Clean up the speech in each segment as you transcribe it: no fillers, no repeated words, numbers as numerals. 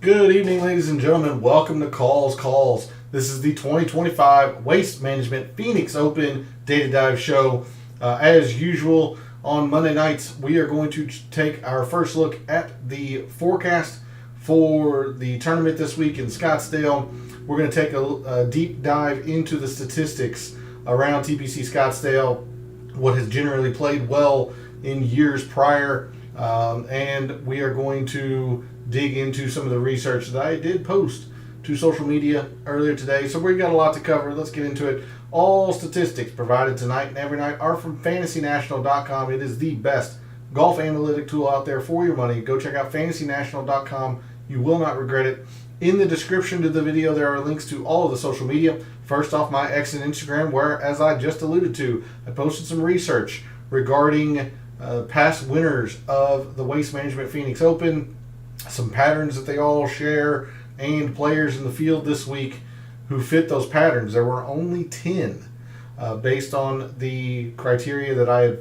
Good evening, ladies and gentlemen. Welcome to Calls. This is the 2025 Waste Management Phoenix Open Data Dive Show. As usual, on Monday nights, we are going to take our first look at the forecast for the tournament this week in Scottsdale. We're going to take a deep dive into the statistics around TPC Scottsdale, what has generally played well in years prior, and we are going to dig into some of the research that I did post to social media earlier today. So we've got a lot to cover. Let's get into it. All statistics provided tonight and every night are from FantasyNational.com. It is the best golf analytic tool out there for your money. Go check out FantasyNational.com. You will not regret it. In the description to the video, there are links to all of the social media. First off, my X and Instagram, where, as I just alluded to, I posted some research regarding past winners of the Waste Management Phoenix Open, some patterns that they all share, and players in the field this week who fit those patterns. There were only 10 based on the criteria that I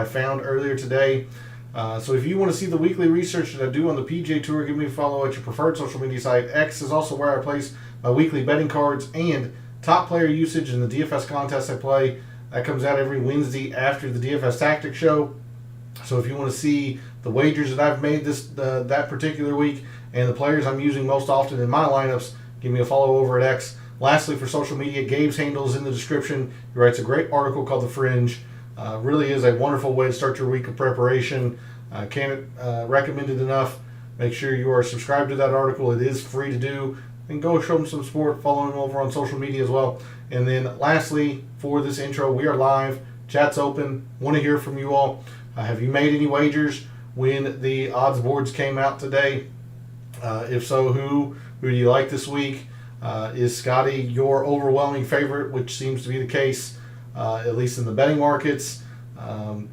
found earlier today. So if you want to see the weekly research that I do on the PGA Tour, give me a follow at your preferred social media site. X is also where I place my weekly betting cards and top player usage in the DFS contest I play. That comes out every Wednesday after the DFS Tactics show. So if you want to see the wagers that I've made that particular week and the players I'm using most often in my lineups, give me a follow over at X. Lastly, for social media, Gabe's handle is in the description. He writes a great article called The Fringe. Really is a wonderful way to start your week of preparation. Can't recommend it enough. Make sure you are subscribed to that article. It is free to do. And go show him some support. Follow him over on social media as well. And then lastly, for this intro, we are live. Chat's open. Want to hear from you all. Have you made any wagers when the odds boards came out today? If so, who do you like this week? Is Scotty your overwhelming favorite, which seems to be the case, at least in the betting markets?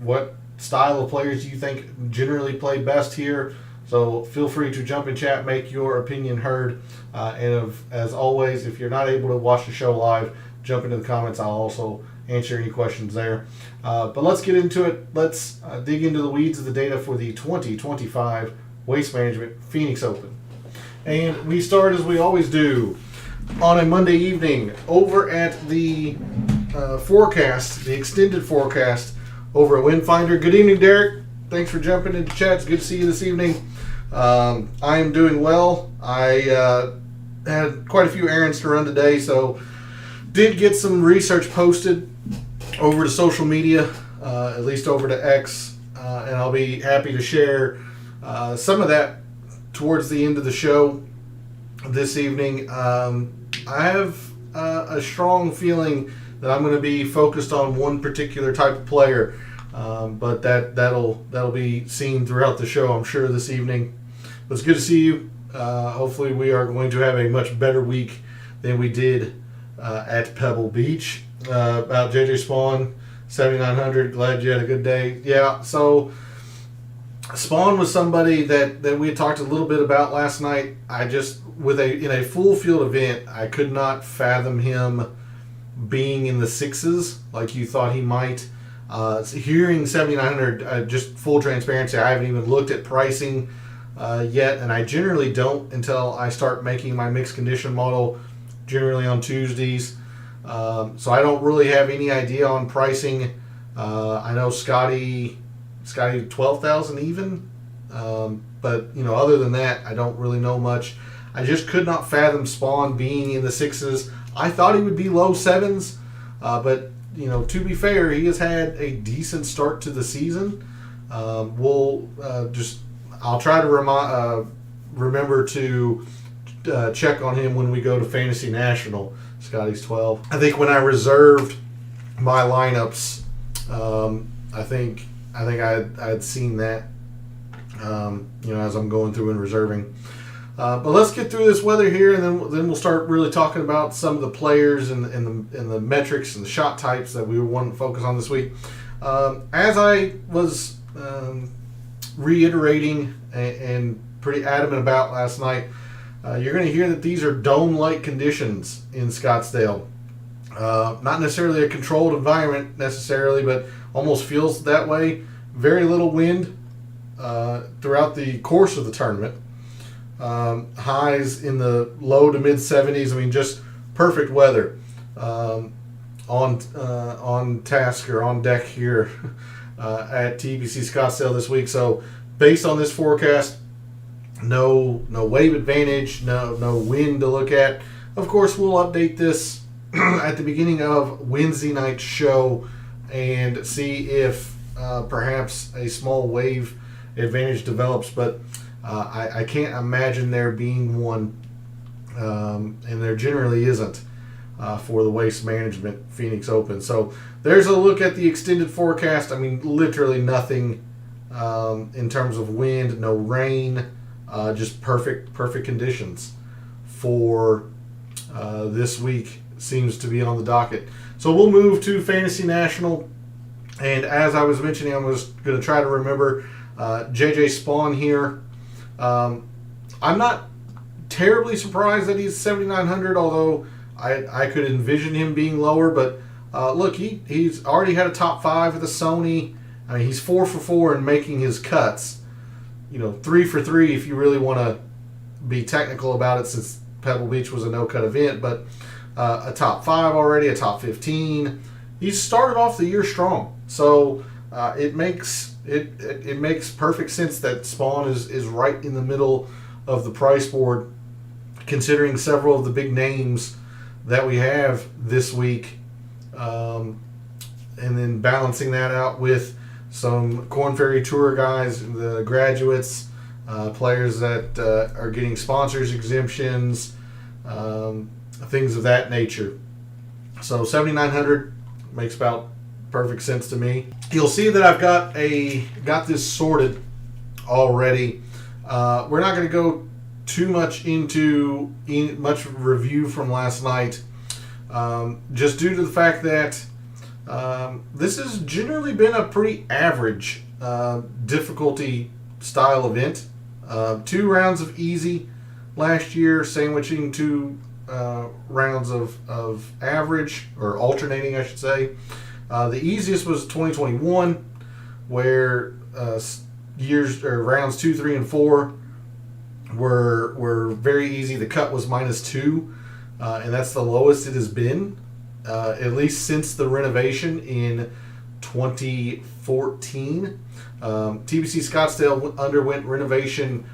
What style of players do you think generally play best here? So feel free to jump in chat, make your opinion heard. As always, if you're not able to watch the show live, jump into the comments. I'll also answer any questions there. But let's get into it. Let's dig into the weeds of the data for the 2025 Waste Management Phoenix Open. And we start, as we always do, on a Monday evening over at the forecast, the extended forecast over at Windfinder. Good evening, Derek. Thanks for jumping into chat. It's good to see you this evening. I am doing well. I had quite a few errands to run today, so did get some research posted over to social media, at least over to X, and I'll be happy to share some of that towards the end of the show this evening. I have a strong feeling that I'm going to be focused on one particular type of player, but that'll be seen throughout the show, I'm sure, this evening. But it's good to see you. Hopefully we are going to have a much better week than we did at Pebble Beach. About JJ Spawn, 7,900. Glad you had a good day. Yeah, so Spawn was somebody that we had talked a little bit about last night. I just, in a full field event, I could not fathom him being in the sixes like you thought he might. Hearing 7,900, just full transparency, I haven't even looked at pricing yet, and I generally don't until I start making my mixed condition model, generally on Tuesdays. So I don't really have any idea on pricing. I know Scotty 12,000 even, but other than that, I don't really know much. I just could not fathom Spawn being in the sixes. I thought he would be low sevens, but to be fair, he has had a decent start to the season. I'll try to remember to check on him when we go to Fantasy National. Scotty's 12. I think when I reserved my lineups, I think I'd seen that, as I'm going through and reserving. But let's get through this weather here, and then we'll start really talking about some of the players and the metrics and the shot types that we want to focus on this week. As I was reiterating and pretty adamant about last night, you're going to hear that these are dome-like conditions in Scottsdale. Not necessarily a controlled environment necessarily, but almost feels that way. Very little wind throughout the course of the tournament. highs in the low to mid 70s. I mean, just perfect weather on task or on deck here at TPC Scottsdale this week. So based on this forecast, no wave advantage, no wind to look at. Of course, we'll update this at the beginning of Wednesday night's show and see if perhaps a small wave advantage develops, but I can't imagine there being one, and there generally isn't for the Waste Management Phoenix Open. So there's a look at the extended forecast. I mean, literally nothing in terms of wind, no rain, just perfect conditions for this week seems to be on the docket. So we'll move to Fantasy National, and as I was mentioning, I was going to try to remember JJ Spawn here. I'm not terribly surprised that he's 7,900, although I could envision him being lower. But look, he's already had a top 5 at the Sony. I mean, he's 4 for 4 in making his cuts. 3 for 3 if you really want to be technical about it, since Pebble Beach was a no-cut event. But a top 5 already, a top 15. He's started off the year strong, so it makes perfect sense that Spawn is right in the middle of the price board, considering several of the big names that we have this week, and then balancing that out with some Korn Ferry Tour guys, the graduates, players that are getting sponsors exemptions, things of that nature. So 7,900 makes about perfect sense to me. You'll see that I've got this sorted already. We're not going to go too much into much review from last night, just due to the fact that this has generally been a pretty average difficulty style event. 2 rounds of easy last year, sandwiching 2 rounds of average, or alternating, I should say. The easiest was 2021, where rounds 2, 3, and 4 were very easy. The cut was -2, and that's the lowest it has been, at least since the renovation in 2014. TBC Scottsdale underwent renovation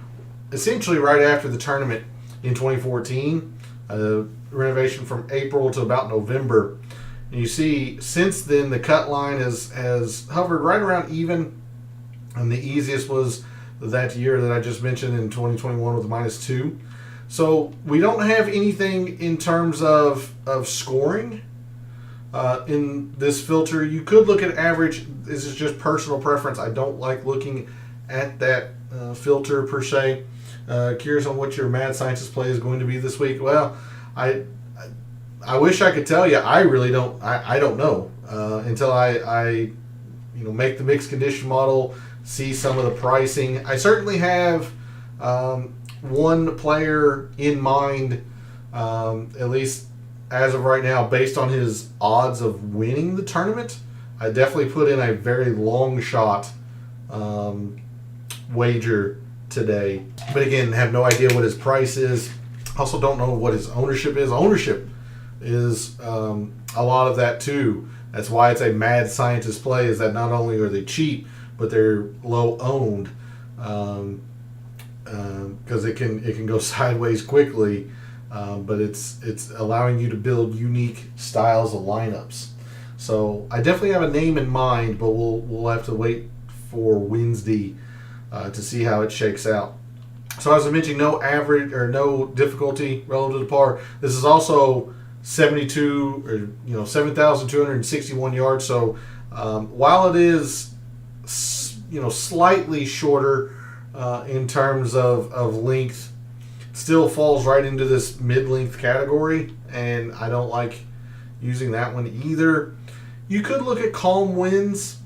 essentially right after the tournament in 2014. Renovation from April to about November. And you see, since then, the cut line has hovered right around even, and the easiest was that year that I just mentioned in 2021 with -2. So we don't have anything in terms of scoring in this filter. You could look at average. This is just personal preference. I don't like looking at that filter per se. Curious on what your mad scientist play is going to be this week. Well, I wish I could tell you. I really don't. I don't know until I make the mixed condition model, see some of the pricing. I certainly have one player in mind, at least as of right now, based on his odds of winning the tournament. I definitely put in a very long shot wager today, but again, have no idea what his price is. Also don't know what his ownership is. Ownership is a lot of that too. That's why it's a mad scientist play, is that not only are they cheap, but they're low owned, because it can go sideways quickly, but it's allowing you to build unique styles of lineups. So I definitely have a name in mind, but we'll have to wait for Wednesday to see how it shakes out. So as I mentioned, no average or no difficulty relative to par. This is also 7,261 yards. So while it is slightly shorter in terms of length, still falls right into this mid-length category, and I don't like using that one either. You could look at calm winds.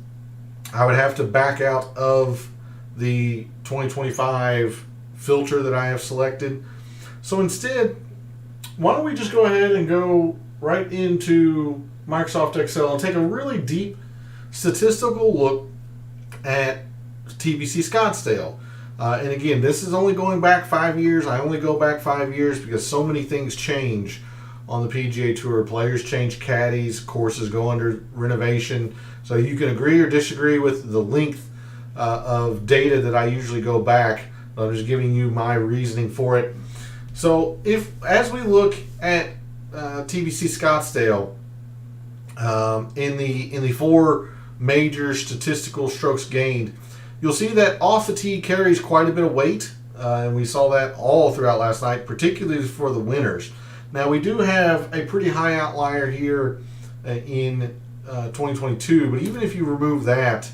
I would have to back out of the 2025 filter that I have selected. So instead, why don't we just go ahead and go right into Microsoft Excel and take a really deep statistical look at TBC Scottsdale. And again, this is only going back 5 years. I only go back 5 years because so many things change on the PGA Tour. Players change caddies, courses go under renovation. So you can agree or disagree with the length of data that I usually go back. I'm just giving you my reasoning for it. So as we look at TPC Scottsdale in the 4 major statistical strokes gained, you'll see that off the tee carries quite a bit of weight, and we saw that all throughout last night, particularly for the winners. Now, we do have a pretty high outlier here in 2022, but even if you remove that,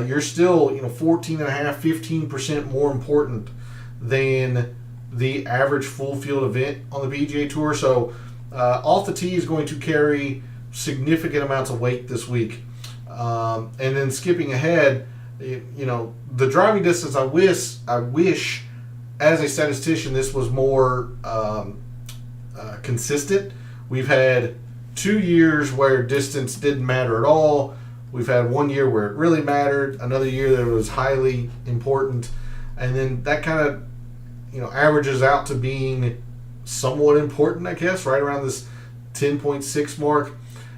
you're still 14.5%, 15% more important than the average full field event on the PGA Tour. So off the tee is going to carry significant amounts of weight this week. And then skipping ahead, the driving distance, I wish as a statistician this was more consistent. We've had 2 years where distance didn't matter at all. We've had 1 year where it really mattered, another year that it was highly important, and then that kind of averages out to being somewhat important, I guess, right around this 10.6 mark.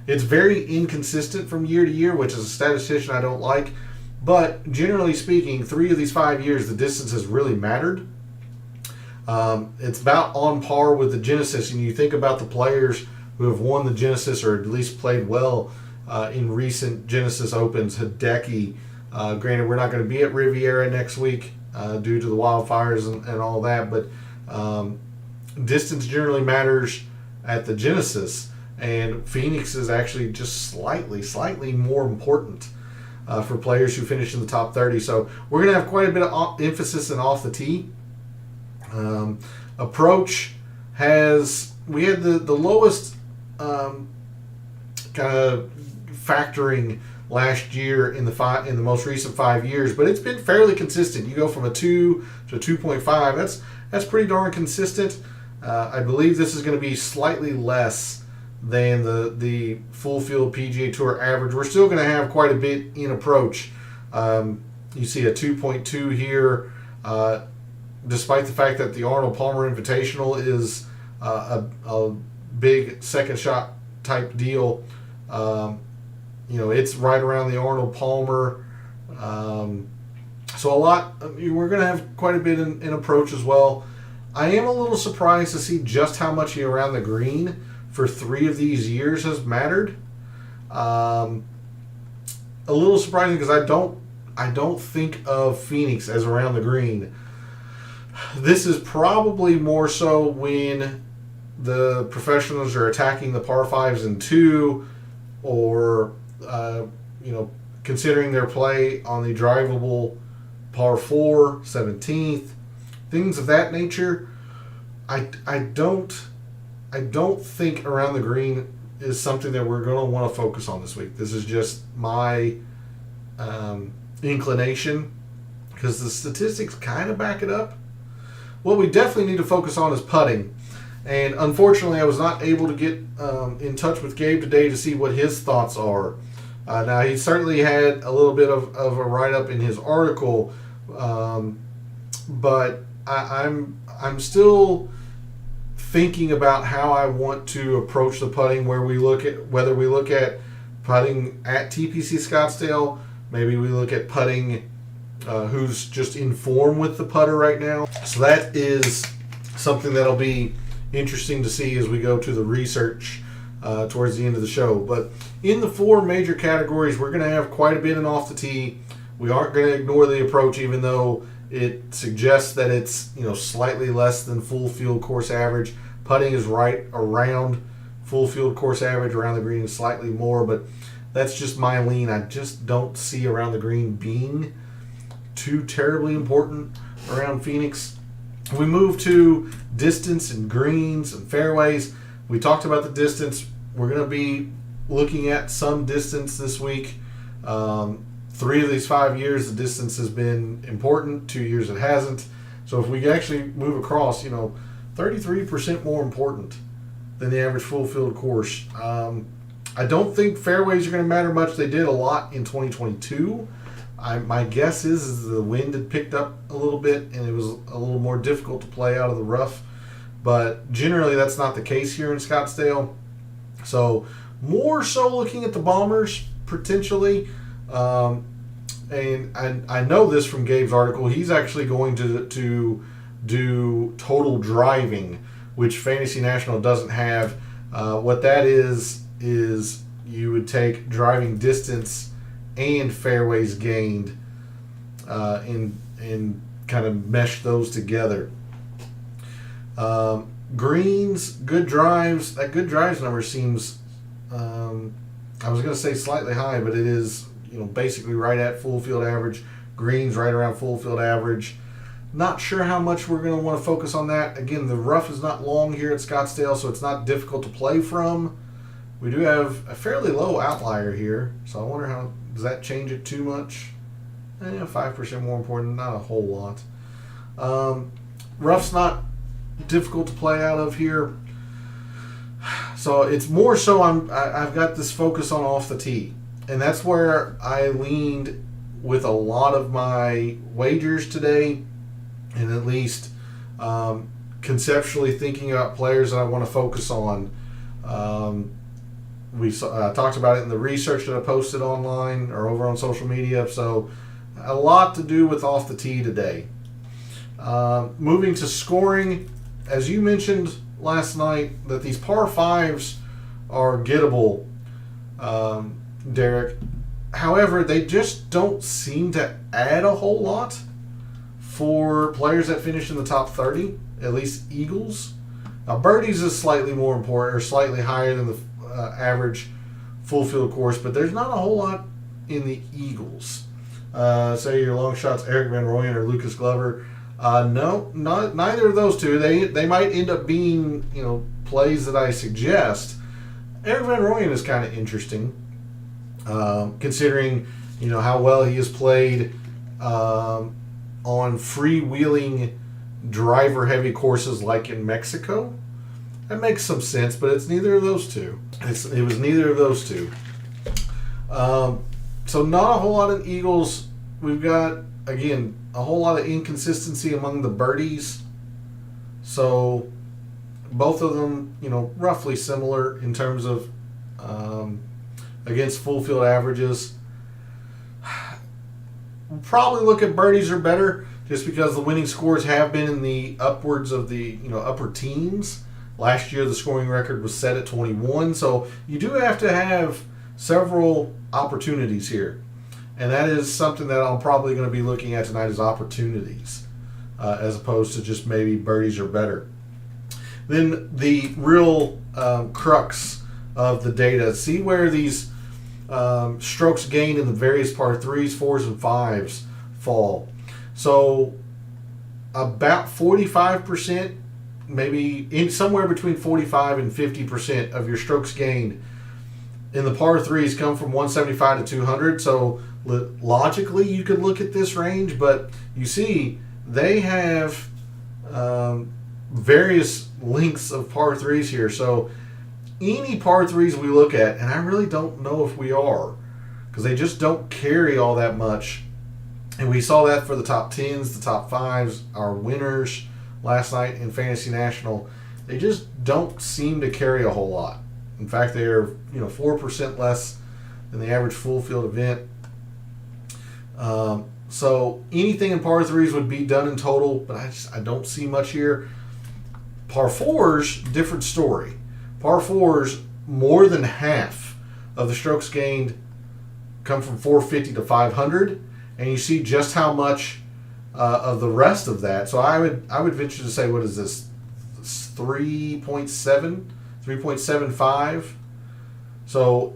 It's very inconsistent from year to year, which as a statistician I don't like. But generally speaking, 3 of these 5 years, the distance has really mattered. It's about on par with the Genesis. And you think about the players who have won the Genesis or at least played well in recent Genesis Opens. Hideki, granted, we're not going to be at Riviera next week due to the wildfires and all that. But distance generally matters at the Genesis. And Phoenix is actually just slightly more important for players who finish in the top 30. So we're going to have quite a bit of emphasis in off the tee. Approach we had the lowest kind of factoring last year in the most recent 5 years, but it's been fairly consistent. You go from a 2 to a 2.5. That's pretty darn consistent. I believe this is going to be slightly less than the full field PGA Tour average. We're still going to have quite a bit in approach. You see a 2.2 here, despite the fact that the Arnold Palmer Invitational is a big second shot type deal. It's right around the Arnold Palmer. So we're going to have quite a bit in approach as well. I am a little surprised to see just how much around the green for 3 of these years has mattered. A little surprising because I don't think of Phoenix as around the green. This is probably more so when the professionals are attacking the par 5s and 2, or considering their play on the drivable par 4, 17th, things of that nature. I don't think around the green is something that we're going to want to focus on this week. This is just my inclination because the statistics kind of back it up. What we definitely need to focus on is putting. And unfortunately, I was not able to get in touch with Gabe today to see what his thoughts are. Now, he certainly had a little bit of a write-up in his article, but I'm still thinking about how I want to approach the putting, whether we look at putting at TPC Scottsdale, maybe we look at putting who's just in form with the putter right now. So that is something that'll be interesting to see as we go to the research towards the end of the show. But in the 4 major categories, we're going to have quite a bit in off the tee. We aren't going to ignore the approach, even though it suggests that it's slightly less than full field course average. Putting is right around full field course average, around the green is slightly more, but that's just my lean. I just don't see around the green being too terribly important around Phoenix. We move to distance and greens and fairways. We talked about the distance. We're going to be looking at some distance this week. 3 of these 5 years, the distance has been important. 2 years it hasn't. So if we actually move across, 33% more important than the average full field course. I don't think fairways are going to matter much. They did a lot in 2022, My guess is the wind had picked up a little bit and it was a little more difficult to play out of the rough. But generally, that's not the case here in Scottsdale. So more so looking at the Bombers potentially. And I know this from Gabe's article. He's actually going to do total driving, which Fantasy National doesn't have. What that is you would take driving distance and fairways gained and kind of mesh those together. Greens, good drives. That good drives number seems, I was going to say slightly high, but it is basically right at full field average. Greens right around full field average. Not sure how much we're going to want to focus on that. Again, the rough is not long here at Scottsdale, so it's not difficult to play from. We do have a fairly low outlier here, so I wonder how does that change it too much? 5% more important, not a whole lot. Rough's not difficult to play out of here, so it's more so I've got this focus on off the tee, and that's where I leaned with a lot of my wagers today. And at least conceptually thinking about players that I want to focus on. We talked about it in the research that I posted online or over on social media. So a lot to do with off the tee today. Moving to scoring, as you mentioned last night, that these par fives are gettable, Derek. However, they just don't seem to add a whole lot for players that finish in the top 30, at least Eagles. Now, birdies is slightly more important or slightly higher than the average full field course, but there's not a whole lot in the Eagles. Say your long shots, Eric Van Rooyen or Lucas Glover. No, neither of those two. They might end up being plays that I suggest. Eric Van Rooyen is kind of interesting, considering how well he has played. On freewheeling driver-heavy courses like in Mexico. That makes some sense, but it's neither of those two. It was neither of those two. So not a whole lot of Eagles. We've got, again, a whole lot of inconsistency among the birdies. So both of them, roughly similar in terms of against full field averages. We'll probably look at birdies are better just because the winning scores have been in the upwards of the upper teens. Last year the scoring record was set at 21, so you do have to have several opportunities here, and that is something that I'm probably going to be looking at tonight is opportunities as opposed to just maybe birdies are better. Then the real crux of the data, see where these strokes gained in the various par 3s, 4s, and 5s fall. So about 45%, maybe somewhere between 45 and 50% of your strokes gained in the par 3s come from 175 to 200. So logically you could look at this range, but you see they have various lengths of par 3s here. So any par 3s we look at, and I really don't know if we are, because they just don't carry all that much. And we saw that for the top 10s, the top 5s, our winners last night in Fantasy National. They just don't seem to carry a whole lot. In fact, they are 4% less than the average full field event. So anything in par 3s would be done in total, but I don't see much here. Par 4s, different story. Par 4s, more than half of the strokes gained come from 450 to 500, and you see just how much of the rest of that. So I would venture to say, what is this? 3.75. So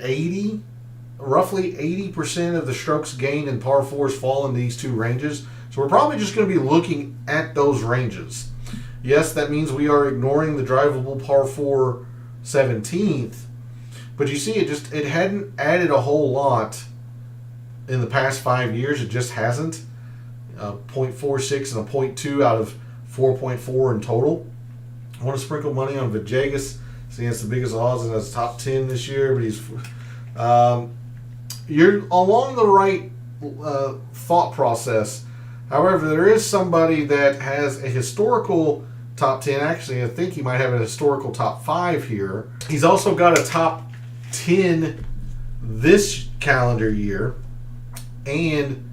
roughly 80% of the strokes gained in par 4s fall in these two ranges. So we're probably just going to be looking at those ranges. Yes, that means we are ignoring the drivable par 4 17th, but you see it hadn't added a whole lot in the past 5 years. It just hasn't. 0.46 and a 0.2 out of 4.4 in total. I want to sprinkle money on Villegas. See, it's the biggest odds in his top 10 this year, but he's you're along the right thought process. However, there is somebody that has a historical top 10. Actually, I think he might have a historical top 5 here. He's also got a top 10 this calendar year, and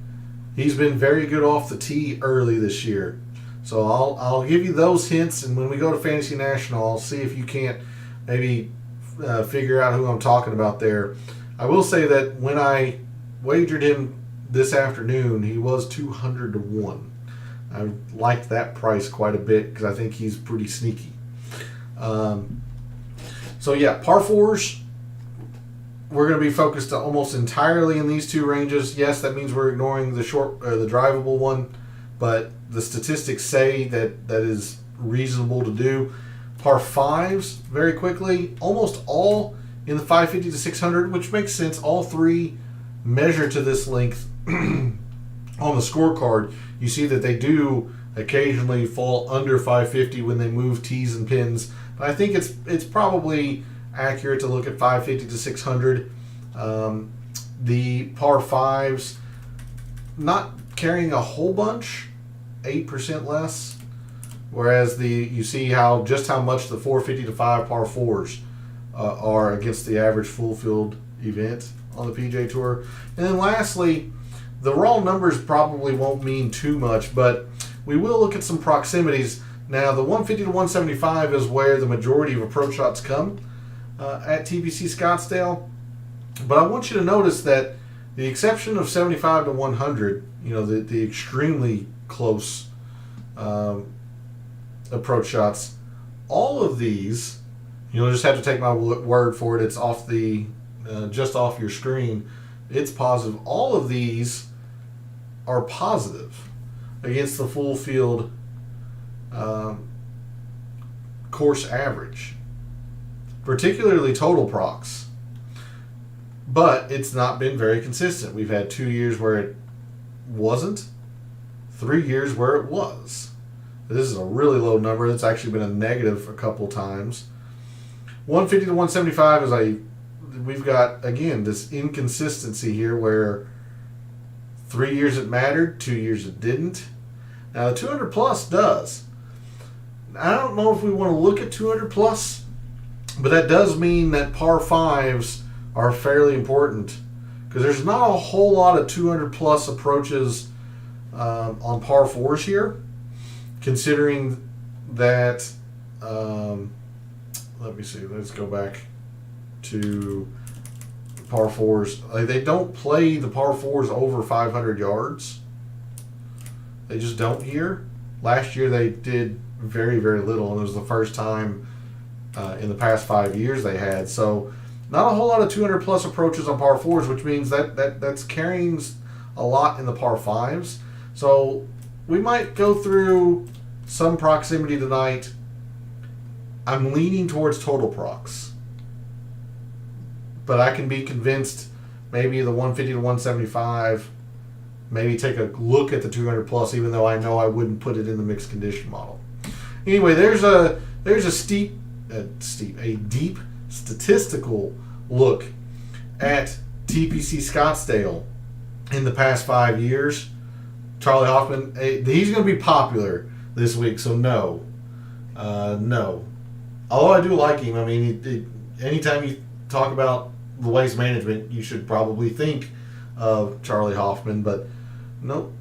he's been very good off the tee early this year. So I'll give you those hints, and when we go to Fantasy National, I'll see if you can't maybe figure out who I'm talking about there. I will say that when I wagered him this afternoon, he was 200 to 1. I liked that price quite a bit because I think he's pretty sneaky. So yeah, par fours, we're going to be focused almost entirely in these two ranges. Yes, that means we're ignoring the the drivable one, but the statistics say that is reasonable to do. Par fives, very quickly, almost all in the 550 to 600, which makes sense. All three measure to this length on the scorecard. You see that they do occasionally fall under 550 when they move tees and pins, but I think it's probably accurate to look at 550 to 600. The par fives, not carrying a whole bunch, 8% less. Whereas you see how much the 450 to 5 par fours are against the average full field event on the PGA Tour. And then lastly, the raw numbers probably won't mean too much, but we will look at some proximities. Now, the 150 to 175 is where the majority of approach shots come at TPC Scottsdale. But I want you to notice that the exception of 75 to 100, the extremely close approach shots, all of these, you'll just have to take my word for it. It's off the just off your screen. It's positive. All of these are positive against the full field course average, particularly total procs. But it's not been very consistent. We've had 2 years where it wasn't, 3 years where it was. This is a really low number. It's actually been a negative a couple times. 150 to 175 is we've got, again, this inconsistency here where 3 years it mattered, 2 years it didn't. Now the 200 plus does. I don't know if we want to look at 200 plus, but that does mean that par fives are fairly important because there's not a whole lot of 200 plus approaches on par fours here, considering that let me see, let's go back to par fours. They don't play the par fours over 500 yards. They just don't here. Last year they did very, very little, and it was the first time in the past 5 years they had. So not a whole lot of 200 plus approaches on par fours, which means that's carrying a lot in the par fives. So we might go through some proximity tonight. I'm leaning towards total procs, but I can be convinced maybe the 150 to 175, maybe take a look at the 200 plus, even though I know I wouldn't put it in the mixed condition model. Anyway, there's a deep statistical look at TPC Scottsdale in the past 5 years. Charlie Hoffman, he's going to be popular this week, so no. Although I do like him. I mean, anytime you talk about the waste management, you should probably think of Charlie Hoffman, but nope.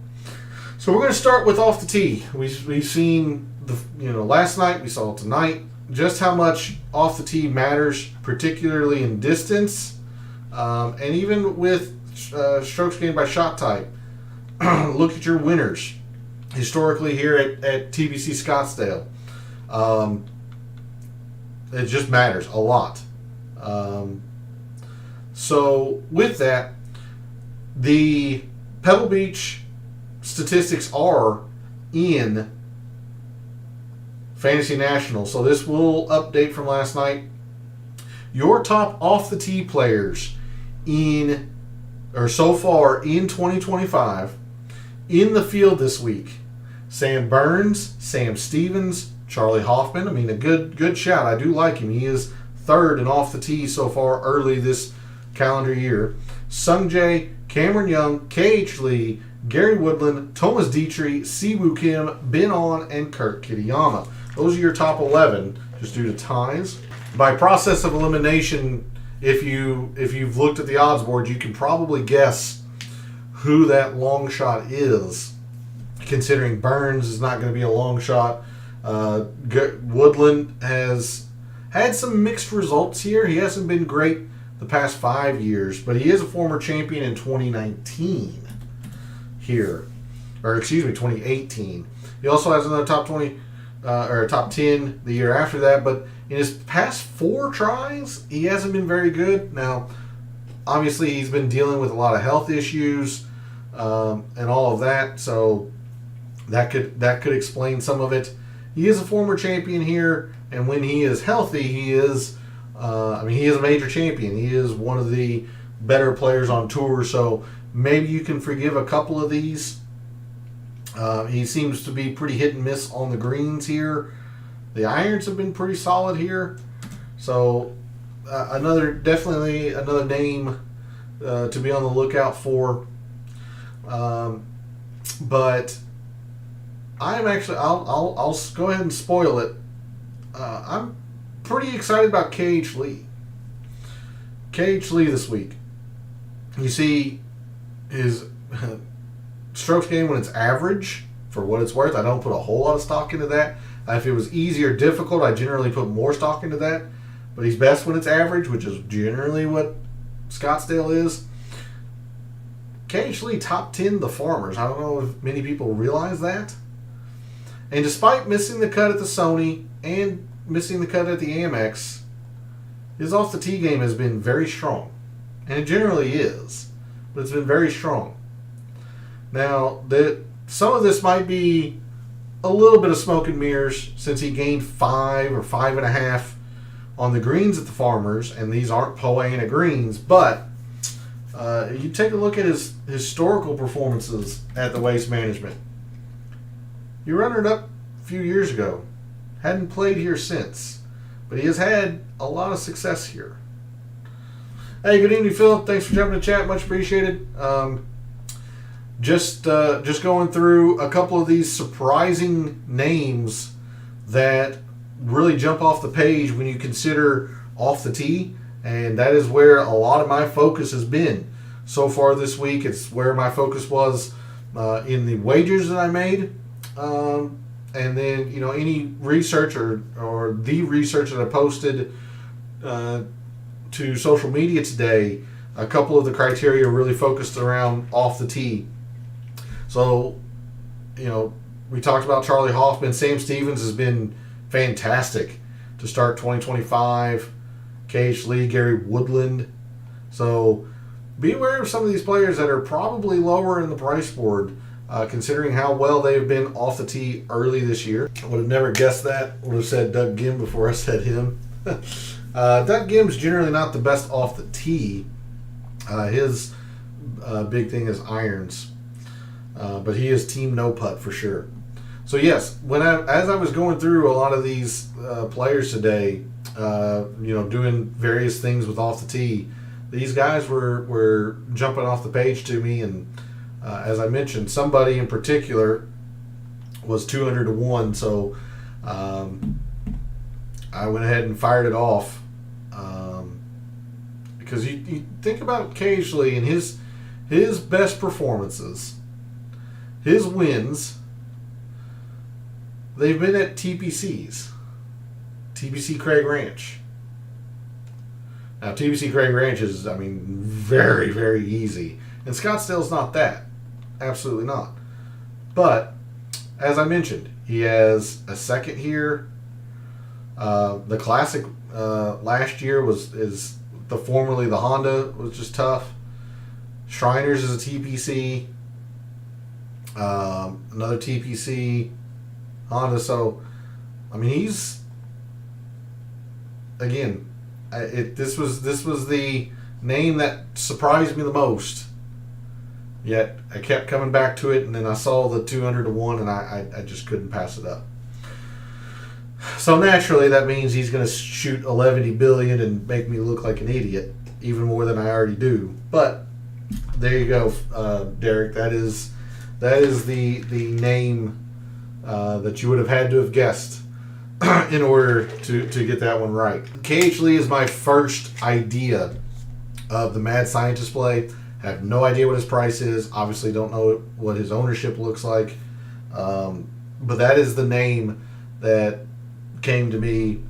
So we're going to start with off the tee. We've seen last night, we saw tonight, just how much off the tee matters, particularly in distance, and even with strokes gained by shot type. Look at your winners historically here at TPC Scottsdale. It just matters a lot. So with that, the Pebble Beach statistics are in Fantasy National. So this will update from last night. Your top off the tee players so far in 2025 in the field this week: Sam Burns, Sam Stevens, Charlie Hoffman. I mean, a good shout. I do like him. He is third and off the tee so far early this calendar year. Sungjae, Cameron Young, K.H. Lee, Gary Woodland, Thomas Dietrich, Siwoo Kim, Ben On, and Kurt Kitayama. Those are your top 11, just due to ties. By process of elimination, if you've looked at the odds board, you can probably guess who that long shot is, considering Burns is not going to be a long shot. Woodland has had some mixed results here. He hasn't been great the past 5 years, but he is a former champion in 2019 here, or excuse me, 2018. He also has another top 20 or top 10 the year after that, but in his past 4 tries, he hasn't been very good. Now, obviously, he's been dealing with a lot of health issues and all of that, so that could explain some of it. He is a former champion here, and when he is healthy, he is he is a major champion. He is one of the better players on tour, so maybe you can forgive a couple of these. He seems to be pretty hit and miss on the greens here. The irons have been pretty solid here. So definitely another name to be on the lookout for. But I'm actually, I'll go ahead and spoil it. I'm pretty excited about K.H. Lee. K.H. Lee this week. You see his strokes gained when it's average, for what it's worth. I don't put a whole lot of stock into that. If it was easy or difficult, I generally put more stock into that. But he's best when it's average, which is generally what Scottsdale is. K.H. Lee top 10 the Farmers. I don't know if many people realize that. And despite missing the cut at the Sony and missing the cut at the Amex, his off the tee game has been very strong. And it generally is. But it's been very strong. Now, some of this might be a little bit of smoke and mirrors, since he gained 5 or 5.5 on the greens at the Farmers, and these aren't Poana greens, but you take a look at his historical performances at the Waste Management. He runner-up a few years ago. Hadn't played here since, but he has had a lot of success here. Hey, good evening, Phil. Thanks for jumping in the chat. Much appreciated. Just going through a couple of these surprising names that really jump off the page when you consider off the tee, and that is where a lot of my focus has been so far this week. It's where my focus was in the wagers that I made, and then any research or the research that I posted to social media today. A couple of the criteria really focused around off the tee. So, we talked about Charlie Hoffman. Sam Stevens has been fantastic to start 2025. K.H. Lee, Gary Woodland. So, be aware of some of these players that are probably lower in the price board, considering how well they've been off the tee early this year. I would have never guessed that. Would have said Doug Gim before I said him. Doug Gim's generally not the best off the tee. His big thing is irons. But he is team no putt for sure. So yes, as I was going through a lot of these players today, doing various things with off the tee, these guys were jumping off the page to me, and as I mentioned, somebody in particular was 200 to 1. So I went ahead and fired it off because you think about K.H. Lee and his best performances. His wins, they've been at TPCs. TPC Craig Ranch. Now, TPC Craig Ranch is, very, very easy. And Scottsdale's not that. Absolutely not. But, as I mentioned, he has a second here. The Classic last year is formerly the Honda, was just tough. Shriners is a TPC. Another TPC, Honda. So, he's again. This was the name that surprised me the most. Yet I kept coming back to it, and then I saw the 200 to 1, and I just couldn't pass it up. So naturally, that means he's going to shoot 11 billion and make me look like an idiot, even more than I already do. But There you go, Derek. That is the name that you would have had to have guessed in order to get that one right. KH Lee is my first idea of the Mad Scientist play. I have no idea what his price is. Obviously don't know what his ownership looks like. But that is the name that came to me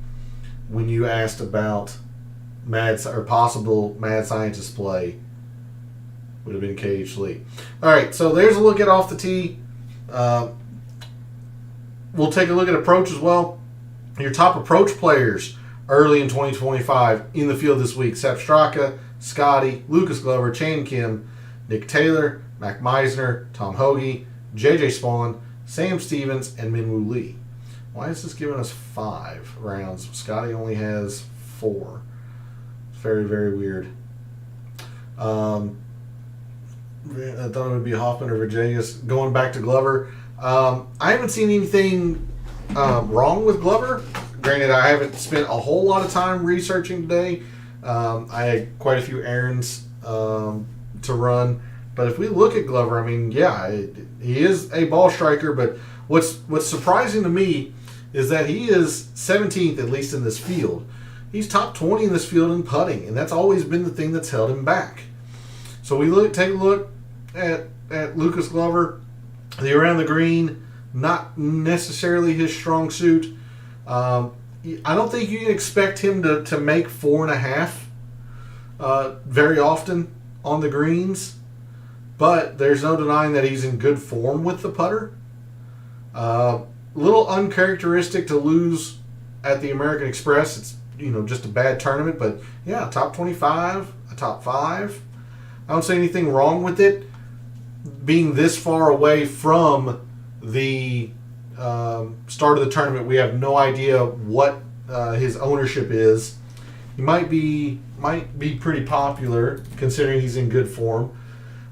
when you asked about possible Mad Scientist play. Would have been KH Lee. All right, so there's a look at off the tee. We'll take a look at approach as well. Your top approach players early in 2025 in the field this week: Sepp Straka, Scotty, Lucas Glover, Chan Kim, Nick Taylor, Mac Meisner, Tom Hoagie, JJ Spawn, Sam Stevens, and Minwoo Lee. Why is this giving us 5 rounds? Scotty only has 4. It's very, very weird. I thought it would be Hoffman or Virginius. Going back to Glover, I haven't seen anything wrong with Glover. Granted, I haven't spent a whole lot of time researching today. I had quite a few errands to run. But if we look at Glover, I mean, yeah, he is a ball striker. But what's surprising to me is that he is 17th, at least in this field. He's top 20 in this field in putting, and that's always been the thing that's held him back. So take a look at Lucas Glover. The around the green, not necessarily his strong suit. I don't think you can expect him to make 4.5 very often on the greens, but there's no denying that he's in good form with the putter. Little uncharacteristic to lose at the American Express. It's just a bad tournament, but yeah, top 25, a top 5. I don't see anything wrong with it. Being this far away from the start of the tournament, we have no idea what his ownership is. He might be pretty popular considering he's in good form.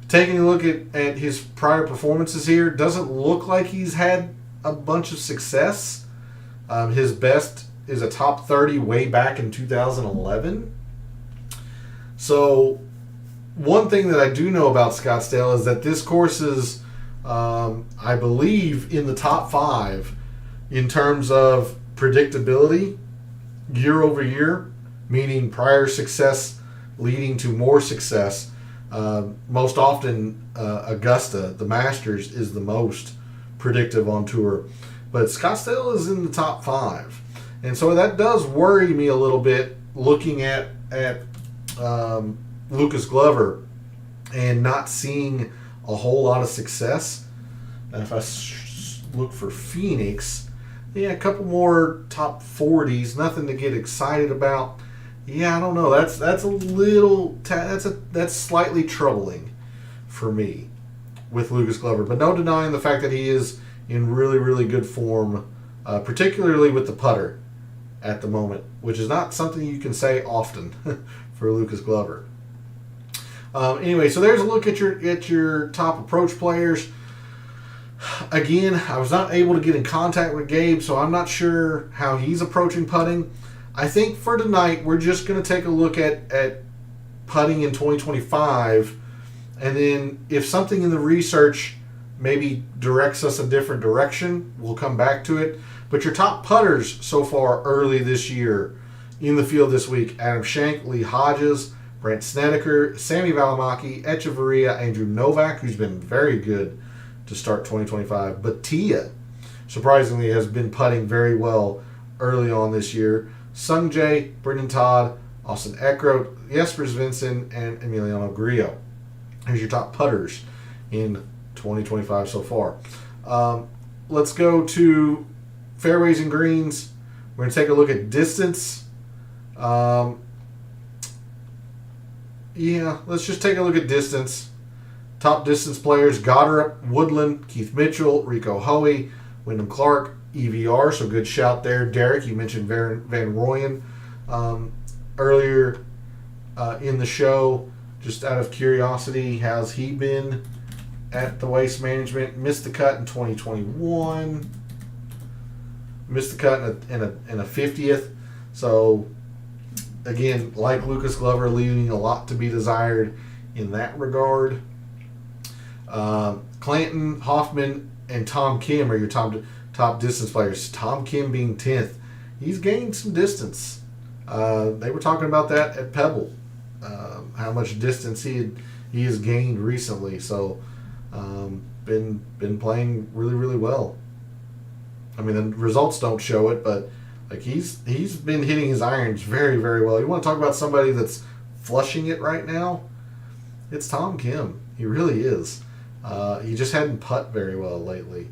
Taking a look at his prior performances here, doesn't look like he's had a bunch of success. His best is a top 30 way back in 2011. So one thing that I do know about Scottsdale is that this course is, I believe, in the top 5 in terms of predictability year over year, meaning prior success leading to more success. Most often, Augusta, the Masters, is the most predictive on tour. But Scottsdale is in the top 5. And so that does worry me a little bit looking at Lucas Glover and not seeing a whole lot of success. And if I look for Phoenix, yeah, a couple more top 40s, nothing to get excited about. Yeah, I don't know. That's a little that's slightly troubling for me with Lucas Glover, but no denying the fact that he is in really, really good form, particularly with the putter at the moment, which is not something you can say often for Lucas Glover. Anyway, so there's a look at your top approach players. Again, I was not able to get in contact with Gabe, so I'm not sure how he's approaching putting. I think for tonight, we're just going to take a look at putting in 2025, and then if something in the research maybe directs us a different direction, we'll come back to it. But your top putters so far early this year in the field this week: Adam Schenk, Lee Hodges, Brent Snedeker, Sammy Valimaki, Echeverria, Andrew Novak, who's been very good to start 2025. Batia, surprisingly, has been putting very well early on this year. Sung Jae, Brendan Todd, Austin Eckroat, Jesper Svensson, and Emiliano Grillo. Here's your top putters in 2025 so far. Let's go to fairways and greens. We're going to take a look at distance. Let's just take a look at distance. Top distance players: Goddard, Woodland, Keith Mitchell, Rico Hoey, Wyndham Clark, EVR, so good shout there. Derek, you mentioned Van Rooyen earlier in the show. Just out of curiosity, how's he been at the Waste Management? Missed the cut in 2021. Missed the cut in a 50th. So, again, like Lucas Glover, leaving a lot to be desired in that regard. Clanton, Hoffman, and Tom Kim are your top distance players. Tom Kim being 10th. He's gained some distance. They were talking about that at Pebble, how much distance he has gained recently. So, been playing really, really well. I mean, the results don't show it, but like he's been hitting his irons very, very well. You want to talk about somebody that's flushing it right now? It's Tom Kim. He really is. He just hadn't putt very well lately.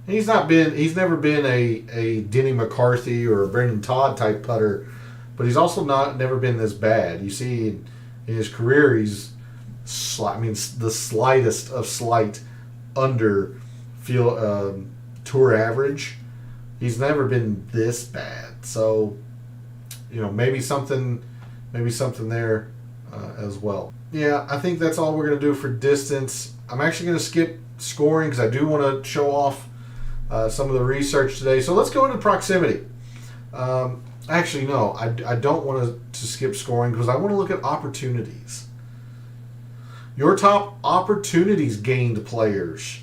And he's never been a Denny McCarthy or a Brendan Todd type putter, but he's also never been this bad. You see in his career, he's the slightest of slight under tour average. He's never been this bad. So, maybe something there as well. Yeah, I think that's all we're going to do for distance. I'm actually going to skip scoring because I do want to show off some of the research today. So let's go into proximity. Actually, no, I don't want to skip scoring because I want to look at opportunities. Your top opportunities gained players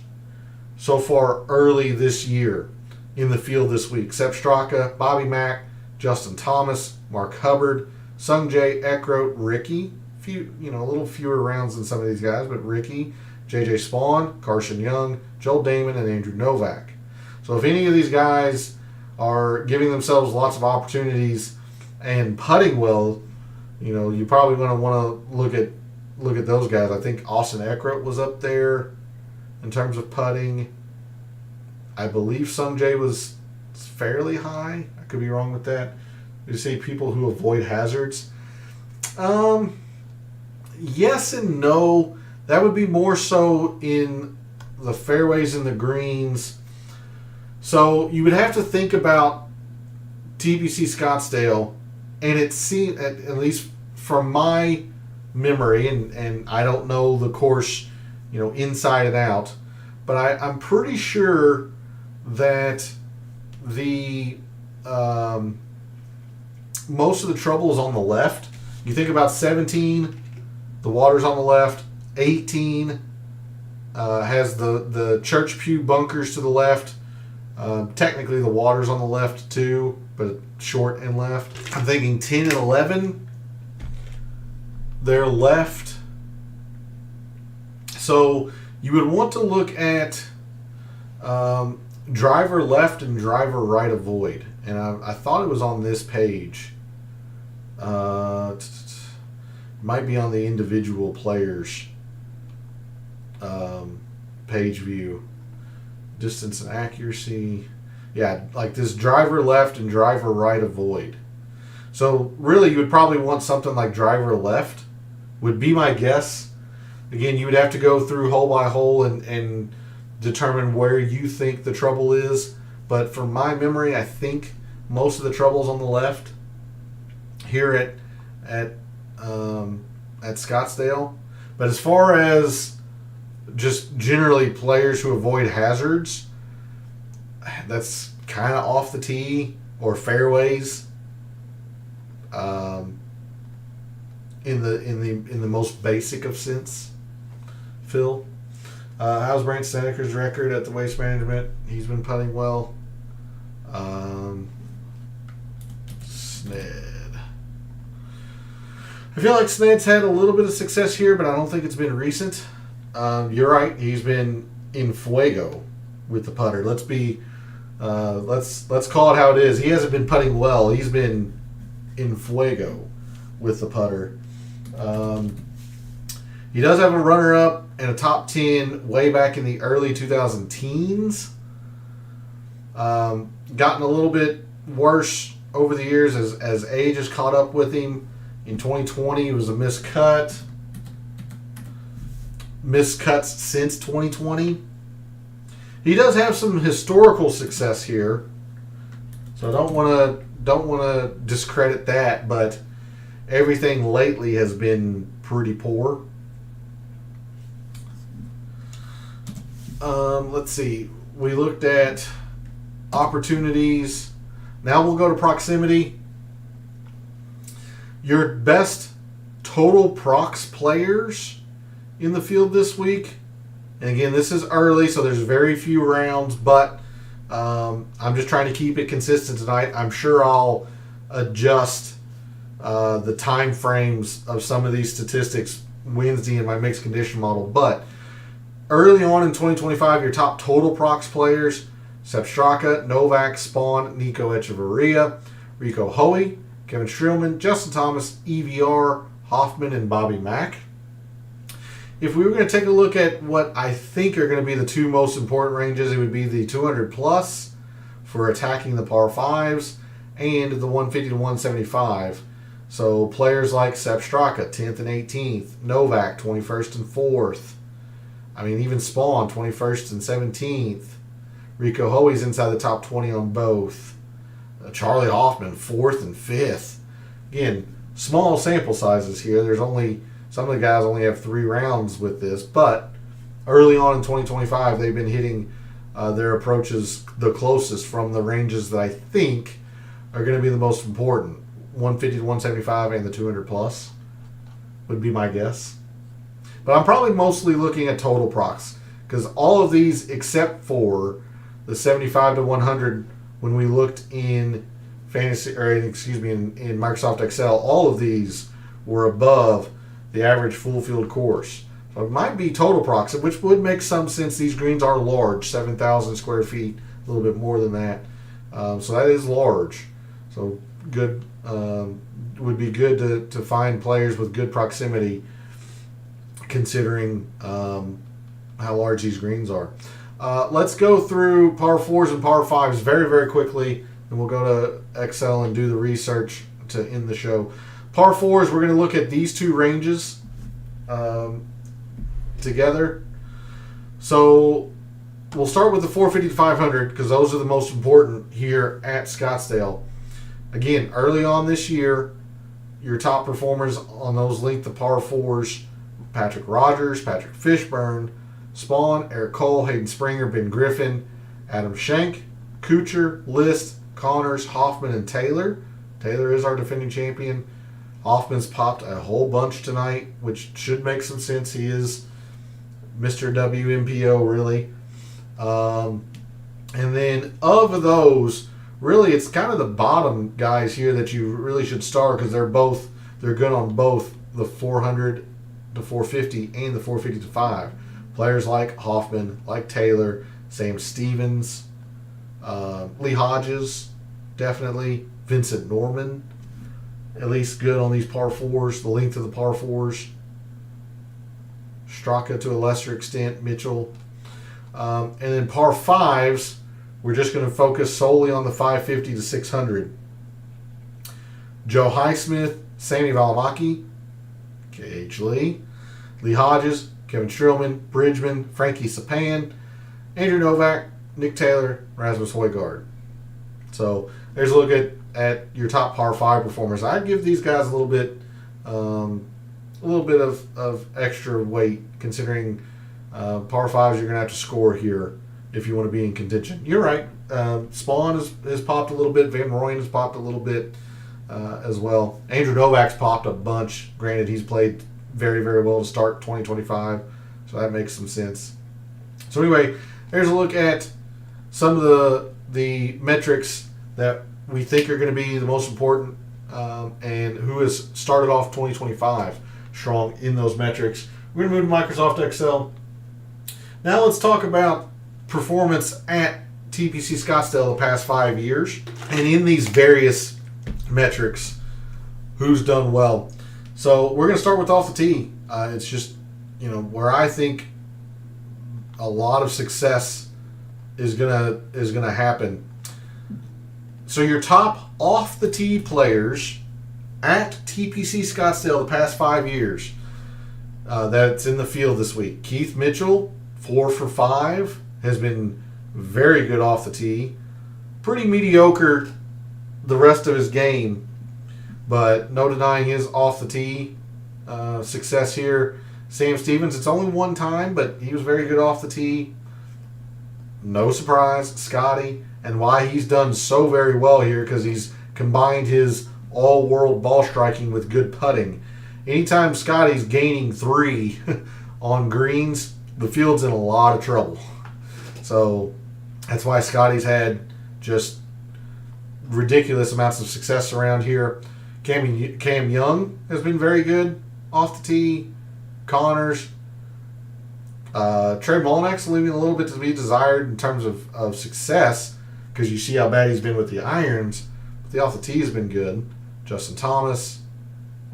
so far early this year in the field this week. Sepp Straka, Bobby Mack, Justin Thomas, Mark Hubbard, Sungjae, Eckroat, Ricky. A little fewer rounds than some of these guys, but Ricky, JJ Spawn, Carson Young, Joel Damon, and Andrew Novak. So if any of these guys are giving themselves lots of opportunities and putting well, you probably going to want to look at those guys. I think Austin Eckroat was up there in terms of putting. I believe Sungjae was fairly high. I could be wrong with that. You see people who avoid hazards. Yes and no. That would be more so in the fairways and the greens. So you would have to think about TPC Scottsdale, and it seemed, at least from my memory, and I don't know the course, inside and out, but I'm pretty sure that the most of the trouble is on the left. You think about 17, the water's on the left. 18 has the church pew bunkers to the left. Technically, the water's on the left too, but short and left. I'm thinking 10 and 11, they're left. So you would want to look at driver left and driver right avoid. And I thought it was on this page. Might be on the individual players page view. Distance and accuracy. Yeah, like this driver left and driver right avoid. So really you would probably want something like driver left would be my guess. Again, you would have to go through hole by hole and determine where you think the trouble is. But from my memory, I think most of the trouble is on the left here at Scottsdale. But as far as just generally players who avoid hazards, that's kind of off the tee or fairways. In the most basic of sense, Phil. How's Brant Snedeker's record at the Waste Management? He's been putting well. Sned. I feel like Sned's had a little bit of success here, but I don't think it's been recent. You're right. He's been in fuego with the putter. Let's call it how it is. He hasn't been putting well. He's been in fuego with the putter. He does have a runner-up and a top 10 way back in the early 2010s. Gotten a little bit worse over the years as age has caught up with him. In 2020, it was a miscut. Miscuts since 2020. He does have some historical success here, so I don't want to discredit that, but everything lately has been pretty poor. Let's see. We looked at opportunities. Now we'll go to proximity. Your best total prox players in the field this week. And again, this is early, so there's very few rounds, but I'm just trying to keep it consistent tonight. I'm sure I'll adjust the time frames of some of these statistics Wednesday in my mixed condition model. But early on in 2025, your top total procs players: Sepp Straka, Novak, Spawn, Nico Echeverria, Rico Hoey, Kevin Streelman, Justin Thomas, EVR, Hoffman, and Bobby Mack. If we were going to take a look at what I think are going to be the two most important ranges, it would be the 200 plus for attacking the par 5s and the 150 to 175. So players like Sepp Straka, 10th and 18th, Novak, 21st and 4th. I mean, even Spawn, 21st and 17th. Rico Hoey's inside the top 20 on both. Charlie Hoffman, 4th and 5th. Again, small sample sizes here. There's only, some of the guys only have 3 rounds with this, but early on in 2025, they've been hitting their approaches the closest from the ranges that I think are going to be the most important. 150 to 175 and the 200 plus would be my guess. But I'm probably mostly looking at total procs, because all of these except for the 75 to 100, when we looked in fantasy, or in Microsoft Excel, all of these were above the average full field course. So it might be total procs, which would make some sense. These greens are large, 7,000 square feet, a little bit more than that. So that is large. So good. Would be good to find players with good proximity, considering how large these greens are. Let's go through par 4s and par 5s very, very quickly, and we'll go to Excel and do the research to end the show. Par 4s, we're going to look at these two ranges together. So we'll start with the 450 to 500, because those are the most important here at Scottsdale. Again, early on this year, your top performers on those length of par 4s: Patrick Rogers, Patrick Fishburne, Spawn, Eric Cole, Hayden Springer, Ben Griffin, Adam Schenk, Kuchar, List, Connors, Hoffman, and Taylor. Taylor is our defending champion. Hoffman's popped a whole bunch tonight, which should make some sense. He is Mr. WMPO, really. And then of those, really, it's kind of the bottom guys here that you really should start, because they're good on both the 400 to 450 and the 450 to 5. Players like Hoffman, like Taylor, Sam Stevens, Lee Hodges, definitely. Vincent Norman, at least good on these par 4s, the length of the par 4s. Straka to a lesser extent, Mitchell. And then par 5s, we're just going to focus solely on the 550 to 600. Joe Highsmith, Sammy Valimaki, K.H. Lee, Lee Hodges, Kevin Streelman, Bridgman, Frankie Sapan, Andrew Novak, Nick Taylor, Rasmus Højgaard. So there's a look at your top par 5 performers. I'd give these guys a little bit of extra weight, considering par 5s you're going to have to score here if you want to be in contention. You're right. Spawn has popped a little bit. Van Rooyen has popped a little bit as well. Andrew Novak's popped a bunch. Granted, he's played very, very well to start 2025, so that makes some sense. So anyway, here's a look at some of the metrics that we think are going to be the most important, and who has started off 2025 strong in those metrics. We're going to move to Microsoft Excel. Now let's talk about performance at TPC Scottsdale the past 5 years, and in these various metrics, who's done well. So we're going to start with off the tee. It's just, where I think a lot of success is gonna happen. So your top off the tee players at TPC Scottsdale the past 5 years that's in the field this week. Keith Mitchell, 4 for 5, has been very good off the tee. Pretty mediocre the rest of his game, but no denying his off the tee success here. Sam Stevens, it's only one time, but he was very good off the tee. No surprise, Scotty, and why he's done so very well here, because he's combined his all-world ball striking with good putting. Anytime Scotty's gaining 3 on greens, the field's in a lot of trouble. So that's why Scotty's had just ridiculous amounts of success around here. Cam Young has been very good off the tee. Connors. Trey Mullinax leaving a little bit to be desired in terms of success, because you see how bad he's been with the irons. But the off the tee has been good. Justin Thomas,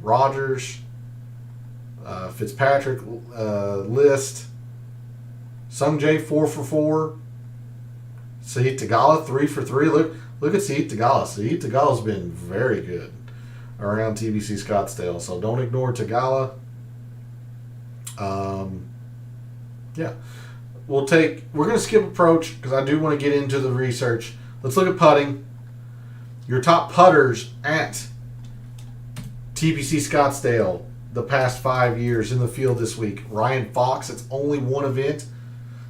Rogers, Fitzpatrick, List, Sung Jae 4 for 4, Sahith Theegala 3 for 3. Look at Sahith Theegala. Sahith Theegala's been very good around TBC Scottsdale, so don't ignore Theegala. Yeah, we're going to skip approach because I do want to get into the research. Let's look at putting. Your top putters at TPC Scottsdale the past 5 years in the field this week. Ryan Fox, it's only one event,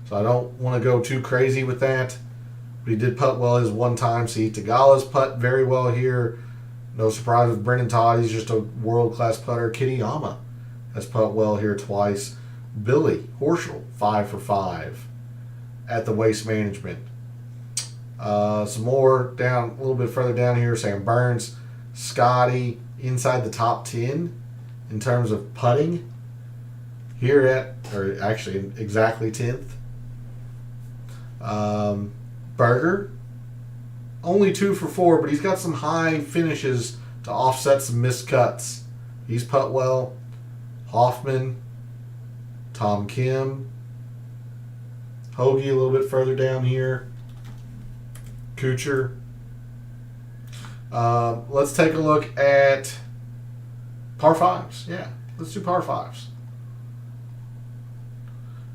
so I don't want to go too crazy with that. But he did putt well his one time. See, Theegala's putt very well here. No surprise with Brendan Todd. He's just a world-class putter. Kitayama has putt well here twice. Billy Horschel, 5 for 5 at the Waste Management. Some more down, a little bit further down here. Sam Burns, Scotty, inside the top 10 in terms of putting. Here or actually exactly 10th. Berger, only 2 for 4, but he's got some high finishes to offset some missed cuts. He's putt well. Hoffman, Tom Kim, Hoagie a little bit further down here, Kuchar. Let's take a look at par 5s. Yeah, let's do par 5s.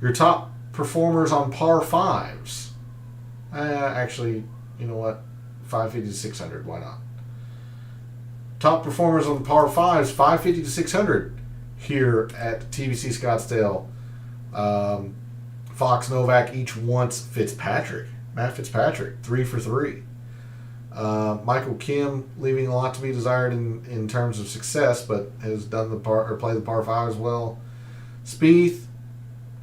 Your top performers on par 5s. Actually, you know what? 550 to 600. Why not? Top performers on par 5s, 550 to 600 here at TBC Scottsdale. Fox, Novak each once. Matt Fitzpatrick, 3 for 3. Michael Kim leaving a lot to be desired in terms of success, but has done played the par 5 as well. Spieth,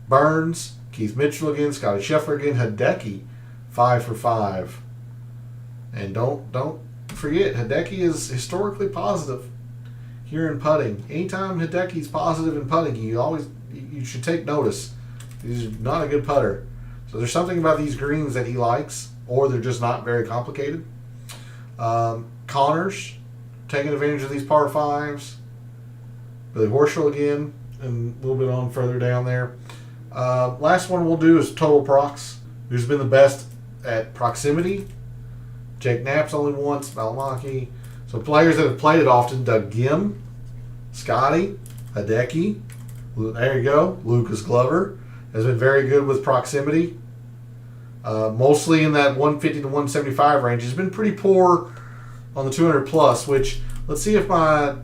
Burns, Keith Mitchell again, Scotty Scheffler again, Hideki, 5 for 5. And don't forget, Hideki is historically positive here in putting. Anytime Hideki's positive in putting, you should take notice. He's not a good putter. So there's something about these greens that he likes, or they're just not very complicated. Connors taking advantage of these par 5s. Billy Horschel again, and a little bit on further down there. Last one we'll do is total procs. Who's been the best at proximity? Jake Knapp's only once. Valimaki. So players that have played it often: Doug Gim, Scotty, Hideki. There you go. Lucas Glover has been very good with proximity. Mostly in that 150 to 175 range. He's been pretty poor on the 200 plus, which, let's see if my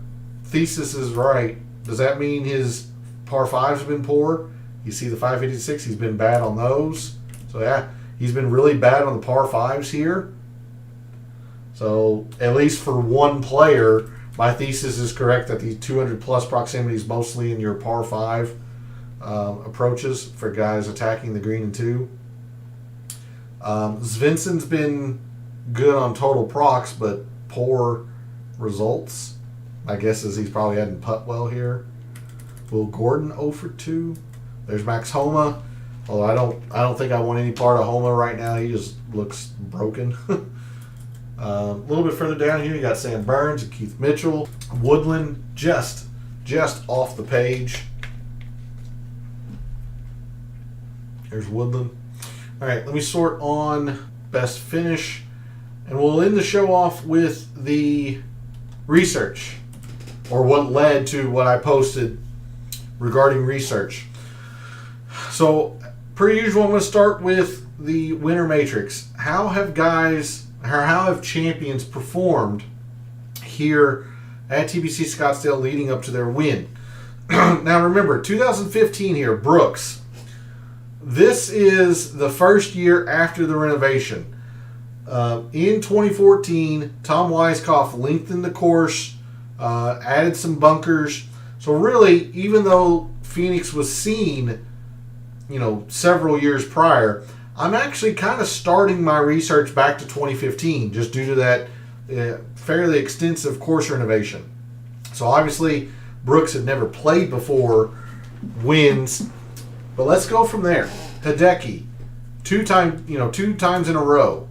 thesis is right. Does that mean his par 5s have been poor? You see the 556, he's been bad on those. So yeah, he's been really bad on the par 5s here. So at least for one player, my thesis is correct that the 200 plus proximity is mostly in your par 5 approaches for guys attacking the green in 2. Svensson's been good on total procs, but poor results. My guess is he's probably hadn't putt well here. Will Gordon 0 for 2. There's Max Homa. Although I don't think I want any part of Homa right now. He just looks broken. A little bit further down here, you got Sam Burns and Keith Mitchell. Woodland just off the page. Here's Woodland. All right, let me sort on best finish, and we'll end the show off with the research, or what led to what I posted regarding research. So, per usual, I'm going to start with the winner matrix. How have champions performed here at TBC Scottsdale leading up to their win? Now remember, 2015 here, Brooks. This is the first year after the renovation. In 2014, Tom Weiskopf lengthened the course, added some bunkers. So really, even though Phoenix was seen, several years prior, I'm actually kind of starting my research back to 2015 just due to that fairly extensive course renovation. So obviously Brooks had never played before, wins, but let's go from there. Hideki, two times in a row,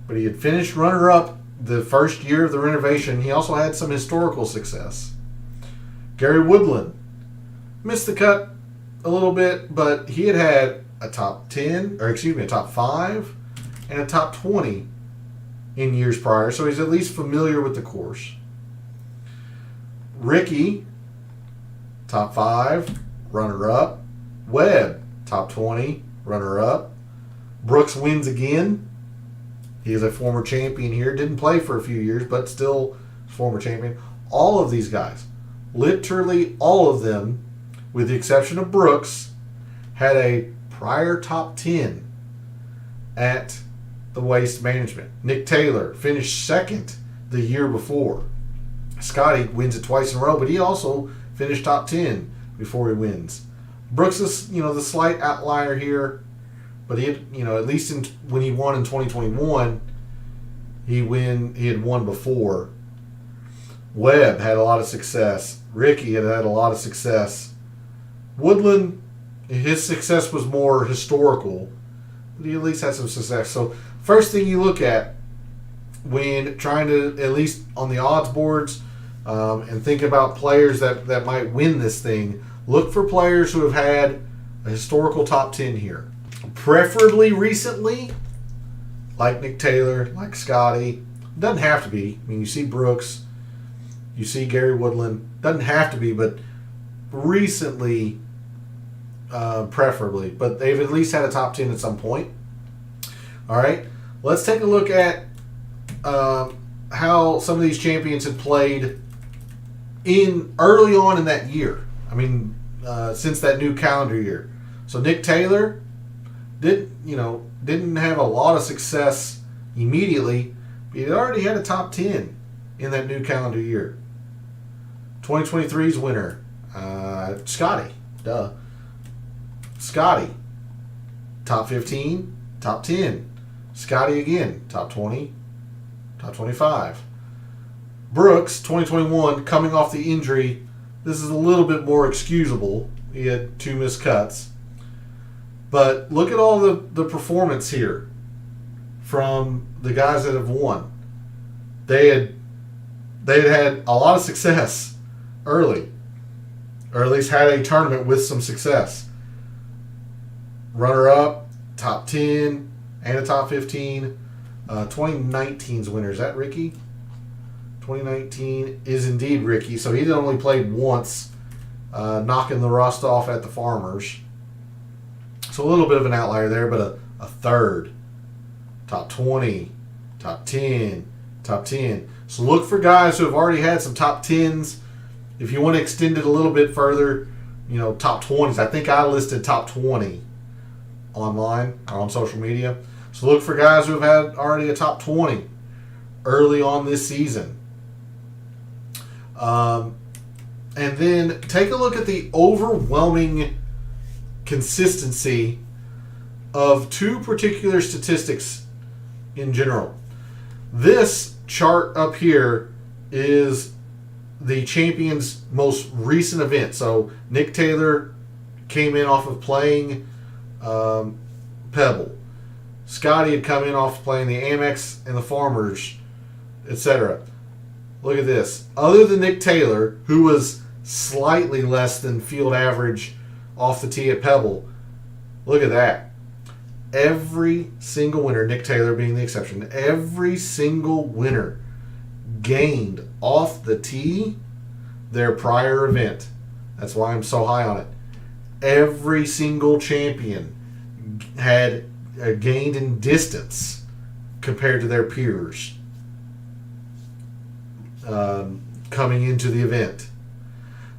but he had finished runner-up the first year of the renovation. He also had some historical success. Gary Woodland missed the cut a little bit, but he had a top 5 and a top 20 in years prior, so he's at least familiar with the course. Ricky, top 5, runner-up. Webb, top 20, runner-up. Brooks wins again. He is a former champion here. Didn't play for a few years, but still former champion. All of these guys, literally all of them, with the exception of Brooks, had a prior top 10 at the Waste Management. Nick Taylor finished second the year before. Scotty wins it twice in a row, but he also finished top 10 before he wins. Brooks is, the slight outlier here, but he had, at least when he won in 2021, he had won before. Webb had a lot of success. Ricky had a lot of success. Woodland, his success was more historical, but he at least had some success. So first thing you look at when trying to, at least on the odds boards, and think about players that might win this thing, look for players who have had a historical top 10 here. Preferably recently, like Nick Taylor, like Scotty. Doesn't have to be. I mean, you see Brooks, you see Gary Woodland. Doesn't have to be, but recently, preferably. But they've at least had a top 10 at some point. All right, let's take a look at how some of these champions have played early on in that year. I mean, since that new calendar year. So Nick Taylor didn't have a lot of success immediately, but he already had a top 10 in that new calendar year. 2023's winner, Scotty. Scotty, top 15, top 10. Scotty again, top 20, top 25. Brooks, 2021, coming off the injury. This is a little bit more excusable. He had 2 missed cuts. But look at all the performance here from the guys that have won. They had a lot of success early, or at least had a tournament with some success. Runner-up, top 10, and a top 15. 2019's winner, is that Ricky? 2019 is indeed Ricky, so he only played once, knocking the rust off at the Farmers. So a little bit of an outlier there, but a third. Top 20, top 10, top 10. So look for guys who have already had some top 10s. If you want to extend it a little bit further, top 20s. I think I listed top 20 online or on social media. So look for guys who have had already a top 20 early on this season. And then take a look at the overwhelming consistency of 2 particular statistics in general. This chart up here is the champion's most recent event. So Nick Taylor came in off of playing Pebble. Scotty had come in off playing the Amex and the Farmers, etc. Look at this. Other than Nick Taylor, who was slightly less than field average off the tee at Pebble, look at that. Every single winner, Nick Taylor being the exception, every single winner gained off the tee their prior event. That's why I'm so high on it. Every single champion had gained in distance compared to their peers coming into the event.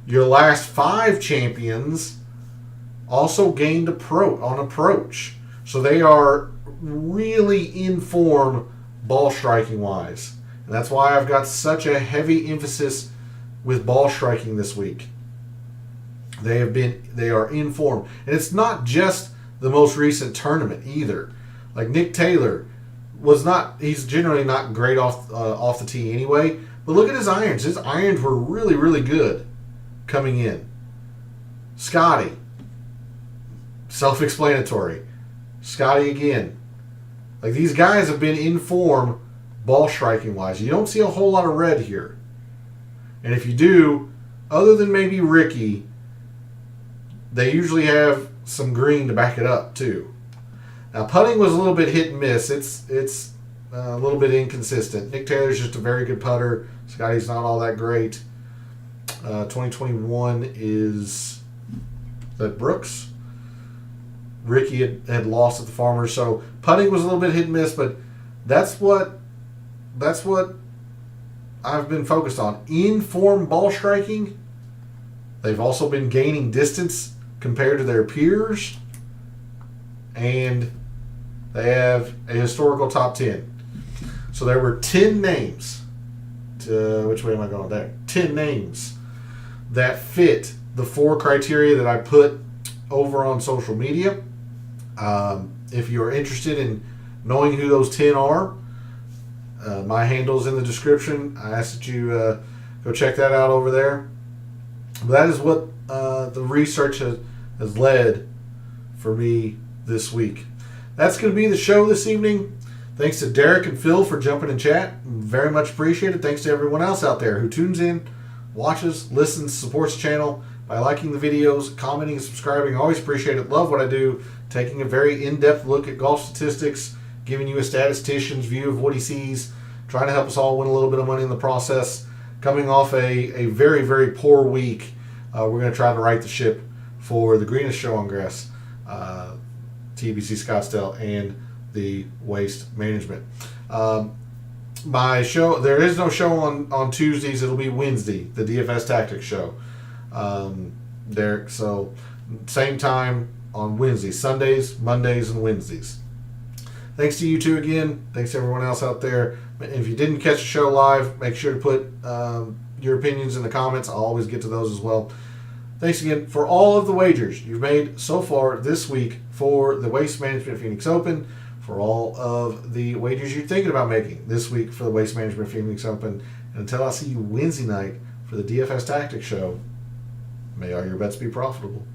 Your last 5 champions also gained on approach. So they are really in form ball striking wise. And that's why I've got such a heavy emphasis with ball striking this week. They are in form, and it's not just the most recent tournament either. Like Nick Taylor he's generally not great off the tee anyway. But look at his irons. His irons were really, really good coming in. Scotty, self-explanatory. Scotty again. Like, these guys have been in form ball striking wise. You don't see a whole lot of red here. And if you do, other than maybe Ricky, they usually have some green to back it up too. Now, putting was a little bit hit and miss. It's a little bit inconsistent. Nick Taylor's just a very good putter. Scotty's not all that great. 2021 is that Brooks. Ricky had lost at the Farmers, so putting was a little bit hit and miss, but that's what I've been focused on. In form ball striking. They've also been gaining distance compared to their peers, and they have a historical top 10. So there were 10 names. Which way am I going there? 10 names that fit the 4 criteria that I put over on social media. If you're interested in knowing who those 10 are, my handle's in the description. I ask that you go check that out over there. But that is what the research has led for me this week. That's going to be the show this evening. Thanks to Derek and Phil for jumping in chat. Very much appreciated. Thanks to everyone else out there who tunes in, watches, listens, supports the channel by liking the videos, commenting, and subscribing. Always appreciate it. Love what I do. Taking a very in-depth look at golf statistics, giving you a statistician's view of what he sees, trying to help us all win a little bit of money in the process. Coming off a very, very poor week, we're going to try to right the ship for the greenest show on grass, TBC Scottsdale, and the Waste Management. My show, there is no show on Tuesdays. It'll be Wednesday, the DFS Tactics show. So same time on Wednesdays, Sundays, Mondays, and Wednesdays. Thanks to you two again. Thanks to everyone else out there. If you didn't catch the show live, make sure to put your opinions in the comments. I'll always get to those as well. Thanks again for all of the wagers you've made so far this week for the Waste Management Phoenix Open, for all of the wagers you're thinking about making this week for the Waste Management Phoenix Open. And until I see you Wednesday night for the DFS Tactics show, may all your bets be profitable.